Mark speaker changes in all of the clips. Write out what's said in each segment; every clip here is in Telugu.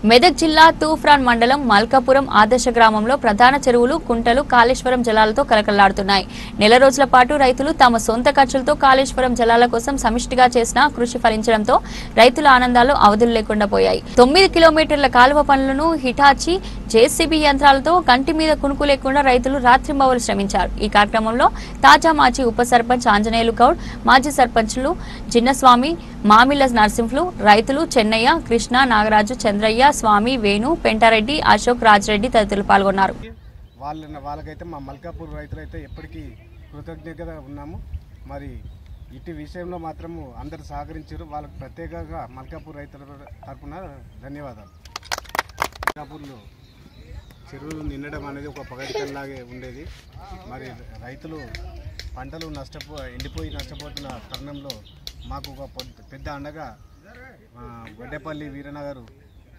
Speaker 1: మెదక్ జిల్లా తూఫ్రాన్ మండలం మల్కాపురం ఆదర్శ గ్రామంలో ప్రధాన చెరువులు కుంటలు కాళేశ్వరం జలాలతో కలకలాడుతున్నాయి. నెల రోజుల పాటు రైతులు తమ సొంత ఖర్చులతో కాళేశ్వరం జలాల కోసం సమిష్టిగా చేసిన కృషి ఫలించడంతో రైతుల ఆనందాలు అవధులు లేకుండా పోయాయి. 9 కిలోమీటర్ల కాలువ పనులను హిటాచి జేసీబీ యంత్రాలతో కంటి మీద కునుకు లేకుండా రైతులు రాత్రింబవలు శ్రమించారు. ఈ కార్యక్రమంలో తాజా మాజీ ఉప సర్పంచ్ ఆంజనేయులు గౌడ్, మాజీ సర్పంచ్లు చిన్నస్వామి, మామిళ్ళ నరసింహులు, రైతులు చెన్నయ్య, కృష్ణ, నాగరాజు, చంద్రయ్య, స్వామి, వేణు, పెంటారెడ్డి, అశోక్, రాజరెడ్డి తదితరులు పాల్గొన్నారు.
Speaker 2: వాళ్ళకైతే మా మల్కాపూర్ రైతులైతే ఎప్పటికీ కృతజ్ఞతగా ఉన్నాము. మరి ఇటు విషయంలో మాత్రము అందరు సహకరించారు. వాళ్ళకు ప్రత్యేకంగా మల్కాపూర్ రైతుల తరఫున ధన్యవాదాలు. మల్కాపూర్లో చెరువులు నిండడం అనేది ఒక పగటికల్లాగే ఉండేది. మరి రైతులు పంటలు ఎండిపోయి నష్టపోతున్న తరుణంలో మాకు ఒక పెద్ద అండగా వడ్డేపల్లి వీరనగరు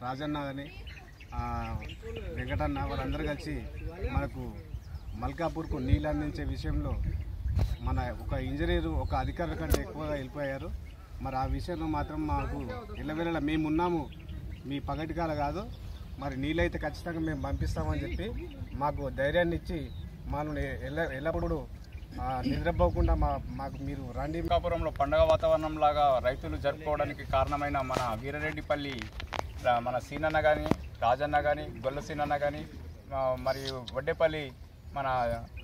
Speaker 2: రాజన్న కానీ వెంకటన్న వాళ్ళందరూ కలిసి మనకు మల్కాపూర్కు నీళ్ళు అందించే విషయంలో మన ఒక ఇంజనీరు ఒక అధికారుల కంటే ఎక్కువగా వెళ్ళిపోయారు. మరి ఆ విషయంలో మాత్రం మాకు ఎల్లవేళలా మేము ఉన్నాము, మీ పగటికాల కాదు, మరి నీళ్ళైతే ఖచ్చితంగా మేము పంపిస్తామని చెప్పి మాకు ధైర్యాన్ని ఇచ్చి మనల్ని ఎల్లప్పుడూ నిద్రపోకుండా మాకు మీరు రండి.
Speaker 3: మల్కాపురంలో పండగ వాతావరణం లాగా రైతులు జరుపుకోవడానికి కారణమైన మన వీరరెడ్డిపల్లి మన సీనన్న కానీ, రాజన్న కానీ, గొల్ల సీనన్న కానీ, మరియు వడ్డేపల్లి మన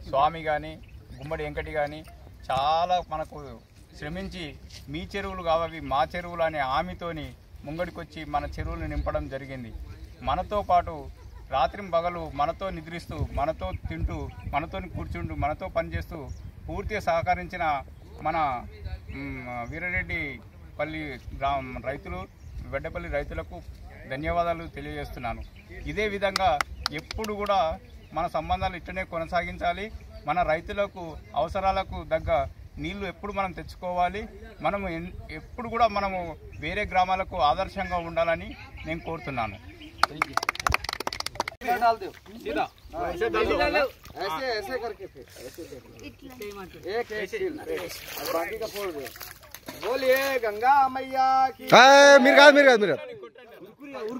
Speaker 3: స్వామి కానీ, గుమ్మడి వెంకటి కానీ చాలా మనకు శ్రమించి మీ చెరువులు కావవి మా చెరువులు అనే హామీతోని ముంగడికొచ్చి మన చెరువులు నింపడం జరిగింది. మనతో పాటు రాత్రింబగలు మనతో నిద్రిస్తూ, మనతో తింటూ, మనతో కూర్చుంటూ, మనతో పనిచేస్తూ పూర్తిగా సహకరించిన మన వీరరెడ్డిపల్లి రైతులు, వడ్డేపల్లి రైతులకు ధన్యవాదాలు తెలియజేస్తున్నాను. ఇదే విధంగా ఎప్పుడు కూడా మన సంబంధాలు ఇట్లనే కొనసాగించాలి. మన రైతులకు అవసరాలకు తగ్గ నీళ్లు ఎప్పుడు మనం తెచ్చుకోవాలి. మనము ఎప్పుడు కూడా మనము వేరే గ్రామాలకు ఆదర్శంగా ఉండాలని నేను కోరుతున్నాను.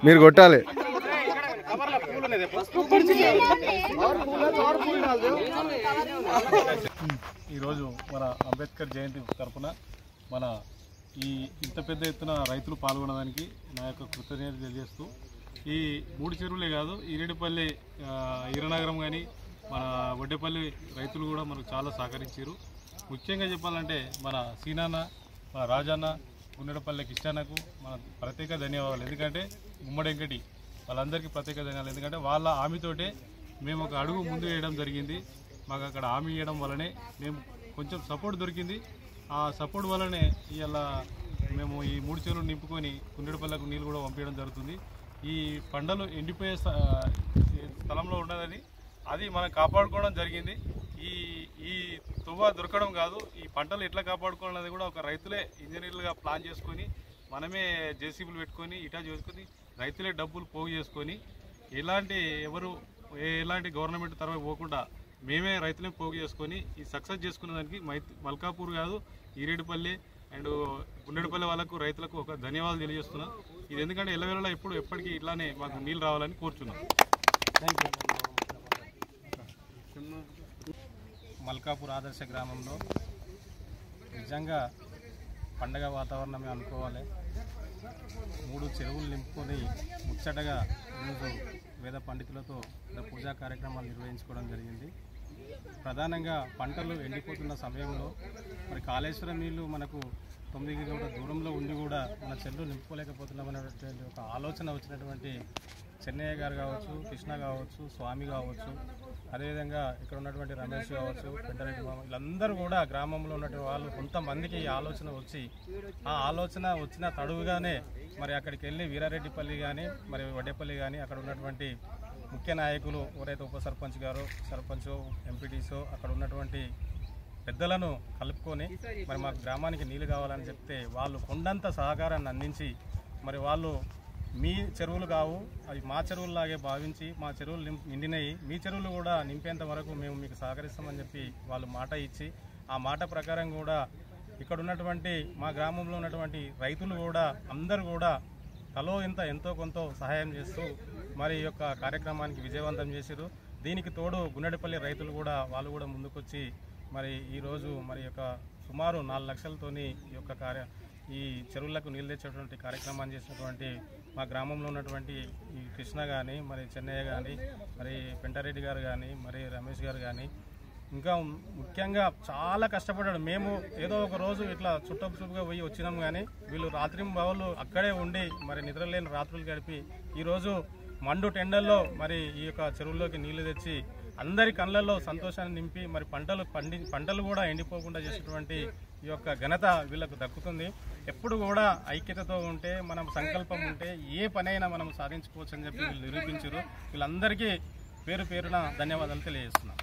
Speaker 2: మీరు కొట్టాలి.
Speaker 4: ఈరోజు మన అంబేద్కర్ జయంతి తరఫున మన ఇంత పెద్ద ఎత్తున రైతులు పాల్గొనడానికి నా యొక్క కృతజ్ఞతలు తెలియజేస్తూ, ఈ 3 చెరువులే కాదు, ఈరెడ్డిపల్లి ఈరనగరం కానీ మన వడ్డేపల్లి రైతులు కూడా మనకు చాలా సహకరించారు. ముఖ్యంగా చెప్పాలంటే మన సీనాన్న, మన రాజన్న, గుండెడపల్లి కిష్టన్నకు మన ప్రత్యేక ధన్యవాదాలు. ఎందుకంటే గుమ్మడి వెంకటి వాళ్ళందరికీ ప్రత్యేక ధన్యవాదాలు. ఎందుకంటే వాళ్ళ హామీతోటే మేము ఒక అడుగు ముందు వేయడం జరిగింది. మాకు అక్కడ హామీ ఇవ్వడం వల్లనే మేము కొంచెం సపోర్ట్ దొరికింది. ఆ సపోర్ట్ వల్లనే ఇవాళ మేము ఈ 3 చెరువులు నింపుకొని గుండెడపల్లకు నీళ్ళు కూడా పంపించడం జరుగుతుంది. ఈ పంటలు ఎండిపోయే స్థలంలో ఉండదని అది మనం కాపాడుకోవడం జరిగింది. ఈ తువ్వ దొరకడం కాదు, ఈ పంటలు ఎట్లా కాపాడుకోవాలనేది కూడా ఒక రైతులే ఇంజనీర్లుగా ప్లాన్ చేసుకొని, మనమే జేసీబీలు పెట్టుకొని ఇటా చేసుకొని, రైతులే డబ్బులు పోగు చేసుకొని, ఎలాంటి గవర్నమెంట్ తరఫు పోకుండా మేమే రైతులే పోగు చేసుకొని ఈ సక్సెస్ చేసుకునే దానికి మల్కాపూర్ కాదు, ఈరెడ్డిపల్లి అండ్ గుండెడపల్లి వాళ్ళకు రైతులకు ఒక ధన్యవాదాలు తెలియజేస్తున్నాం. ఇది ఎందుకంటే ఎల్లవేళలా ఎప్పటికీ ఇట్లానే మాకు నీళ్ళు రావాలని కోరుచున్నాం.
Speaker 5: మల్కాపూర్ ఆదర్శ గ్రామంలో నిజంగా పండగ వాతావరణమే అనుకోవాలి. 3 చెరువులు నింపుకొని ముచ్చటగా ఈరోజు వేద పండితులతో పూజా కార్యక్రమాలు నిర్వహించుకోవడం జరిగింది. ప్రధానంగా పంటలు ఎండిపోతున్న సమయంలో మరి కాళేశ్వరం నీళ్లు మనకు 9 కిలోమీటర్ల దూరంలో ఉండి కూడా మన చెరువులు నింపుకోలేకపోతున్నామనేటువంటి ఒక ఆలోచన వచ్చినటువంటి చెన్నయ్య గారు కావచ్చు, కృష్ణ కావచ్చు, స్వామి కావచ్చు, అదేవిధంగా ఇక్కడ ఉన్నటువంటి రమేష్ కావచ్చు, పెద్దరెడ్డి మామ, వీళ్ళందరూ కూడా గ్రామంలో ఉన్నటువంటి వాళ్ళు కొంతమందికి ఈ ఆలోచన వచ్చి, ఆ ఆలోచన వచ్చిన తడువుగానే మరి అక్కడికి వెళ్ళి వీరారెడ్డిపల్లి కానీ మరి వడ్డేపల్లి కానీ అక్కడ ఉన్నటువంటి ముఖ్య నాయకులు ఎవరైతే ఉప సర్పంచ్ గారో, సర్పంచో, ఎంపీటీసో అక్కడ ఉన్నటువంటి పెద్దలను కలుపుకొని మరి మా గ్రామానికి నీళ్ళు కావాలని చెప్తే వాళ్ళు కొండంత సహకారాన్ని అందించి, మరి వాళ్ళు మీ చెరువులు కావు అవి మా చెరువుల్లాగే భావించి మా చెరువులు నిండినాయి, మీ చెరువులు కూడా నింపేంత వరకు మేము మీకు సహకరిస్తామని చెప్పి వాళ్ళు మాట ఇచ్చి, ఆ మాట ప్రకారం కూడా ఇక్కడ ఉన్నటువంటి మా గ్రామంలో ఉన్నటువంటి రైతులు కూడా అందరూ కూడా తలో ఇంత ఎంతో కొంత సహాయం చేస్తూ మరి ఈ యొక్క కార్యక్రమానికి విజయవంతం చేశారు. దీనికి తోడు గున్నెడపల్లి రైతులు కూడా వాళ్ళు కూడా ముందుకొచ్చి మరి ఈరోజు మరి యొక్క సుమారు 4 లక్షలతోని ఈ చెరువులకు నీళ్ళు తెచ్చేటువంటి కార్యక్రమాన్ని చేసినటువంటి మా గ్రామంలో ఉన్నటువంటి ఈ కృష్ణ కానీ మరి చెన్నయ్య కానీ మరి పెంటారెడ్డి గారు కానీ మరి రమేష్ గారు కానీ ఇంకా ముఖ్యంగా చాలా కష్టపడ్డాడు. మేము ఏదో ఒక రోజు ఇట్లా చుట్టపుగా పోయి వచ్చినాం కానీ వీళ్ళు రాత్రింబవళ్ళు అక్కడే ఉండి మరి నిద్రలేని రాత్రులు గడిపి ఈరోజు మండు టెండల్లో మరి ఈ యొక్క చెరువుల్లోకి నీళ్లు తెచ్చి అందరి కళ్ళల్లో సంతోషాన్ని నింపి మరి పంటలు కూడా ఎండిపోకుండా చేసేటువంటి ఈ యొక్క ఘనత వీళ్ళకు దక్కుతుంది. ఎప్పుడు కూడా ఐక్యతతో ఉంటే మనం సంకల్పం ఉంటే ఏ పనైనా మనం సాధించుకోవచ్చు అని చెప్పి వీళ్ళు నిరూపించారు. వీళ్ళందరికీ పేరు పేరున ధన్యవాదాలు తెలియజేస్తున్నాం.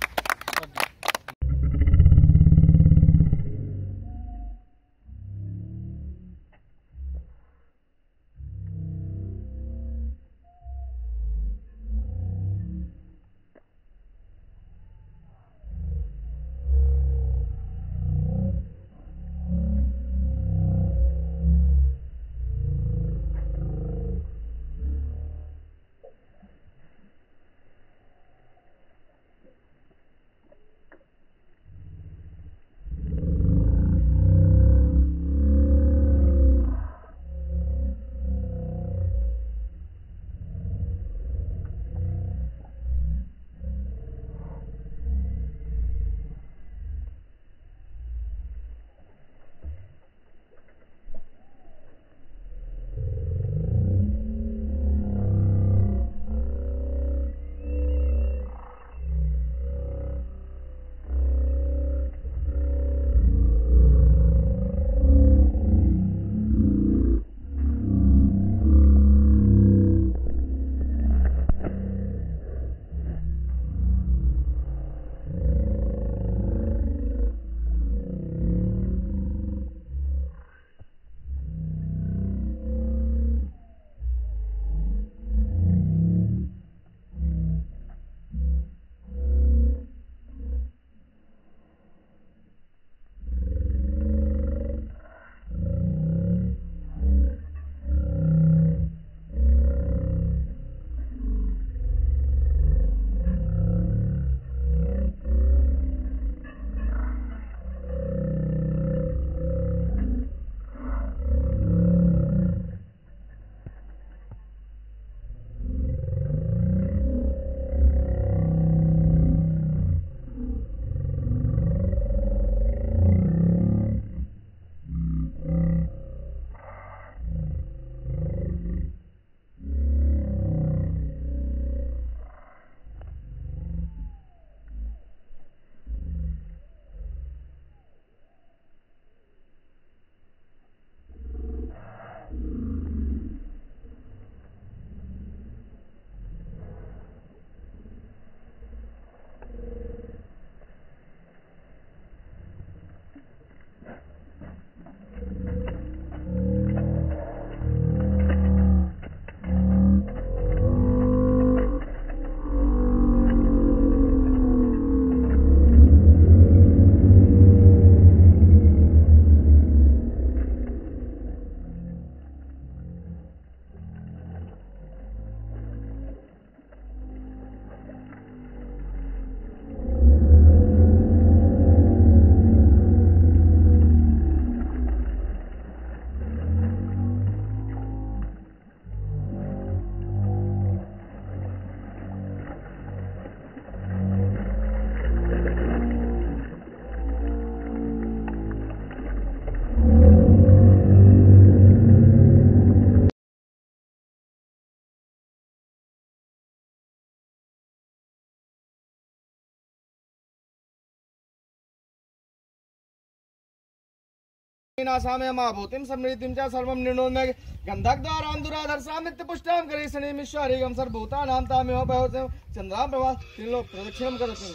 Speaker 6: भूतिम समृद्धिं च सर्वं निर्णोन्मेघ गंधकद्वारां दुराधर्षामित्य पुष्टां करिष्यनिमिश्वरीगं सर्वभूतानां तामेव भवति चंद्रां प्रभा तीनों प्रदक्षिणं करते हैं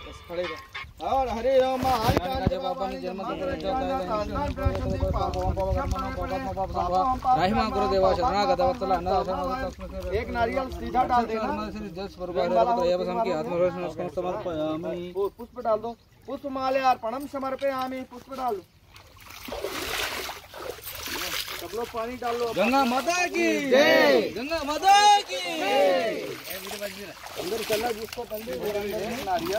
Speaker 6: बस पड़ेगा और हरे राम एक नारियल सीधा डाल देना पुष्प डाल दो पुष्प माले अर्पणम समर्पयामि पुष्प डाल दो सब लोग पानी डाल लो। गंगा माता की जय, गंगा माता की अंदर चलना जिसको